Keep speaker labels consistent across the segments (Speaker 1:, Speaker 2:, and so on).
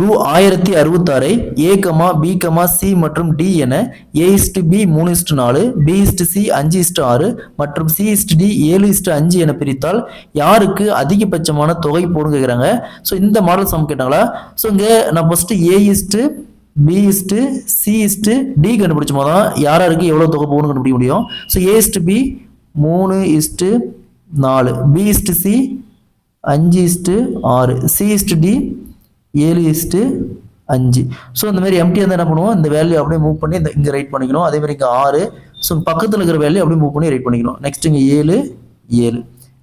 Speaker 1: ரூ 1066 ஏ comma B comma C மற்றும் D என ஏ/பி 3:4 பி/சி 5:6 மற்றும் சி/டி 7:5 என பிரித்தால் யாருக்கு அதிகபட்சமான தொகை போடுன்னு கேட்குறாங்க. ஸோ இந்த மாடல் சம் கேட்டாங்களா. ஸோ இங்கே நான் ஃபர்ஸ்ட் ஏ/பி/சி/டி கண்டுபிடிச்சோம் தான் யாருக்கு எவ்வளோ தொகை போகணும்னு கண்டுபிடிக்க முடியும். ஸோ ஏ/பி 3:4 பி/சி 5:6 சி/டி 7:5. ஸோ இந்த மாதிரி எம்டி வந்து என்ன பண்ணுவோம், இந்த வேல்யூ அப்படியே மூவ் பண்ணி இங்கே ரைட் பண்ணிக்கணும். அதே மாதிரி இங்கே 6. ஸோ பக்கத்தில் இருக்கிற வேல்யூ அப்படியே மூவ் பண்ணி ரைட் பண்ணிக்கணும். நெக்ஸ்ட் இங்கே 7.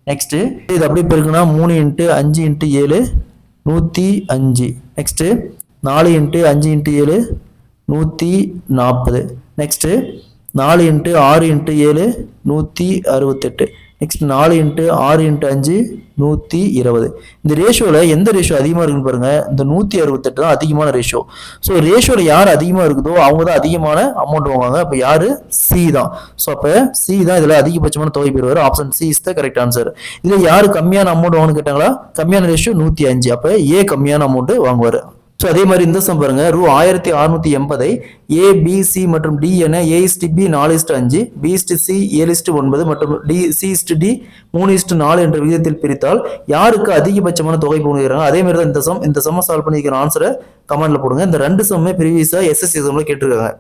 Speaker 1: நெக்ஸ்ட் இது அப்படியே பெருக்குனா 3 × 5 × 7 105. நெக்ஸ்ட் 4 × 5 × 7 140. நெக்ஸ்ட் 4 × 6 × 7 168. நெக்ஸ்ட் 4 × 6 × 5 120. இந்த ரேஷியோவில் எந்த ரேஷியோ அதிகமாக இருக்குன்னு பாருங்க. இந்த 168 தான் அதிகமான ரேஷியோ. ஸோ ரேஷியோவில் யார் அதிகமாக இருக்குதோ அவங்க தான் அதிகமான அமௌண்ட் வாங்குவாங்க. அப்போ யாரு? சி தான். ஸோ அப்போ சி தான் இதில் அதிகபட்சமான தொகை பெறுவார். Option C is the correct answer. இதில் யாரு கம்மியான அமௌண்ட் வாங்கன்னு கேட்டாங்களா, கம்மியான ரேஷியோ 105. அப்போ ஏ கம்மியான அமௌண்ட் வாங்குவார். ஸோ அதே மாதிரி இந்த சம் பாருங்க. ரூ 1680 ஏ பி சி மற்றும் டி என ஏ/பி 4:5 பி/சி 7:9 மற்றும் சி/டி 3:4 என்ற விகிதத்தில் பிரித்தால் யாருக்கு அதிகபட்சமான தொகை போடுகிறாங்க. அதே மாதிரி தான் இந்த சம் சால்வ் பண்ணிக்கிற ஆன்சரை கமெண்ட்ல போடுங்க. இந்த ரெண்டு சம்மே ப்ரீவியஸா எஸ்எஸ்சி எக்ஸாம்ல கேட்டிருக்காங்க.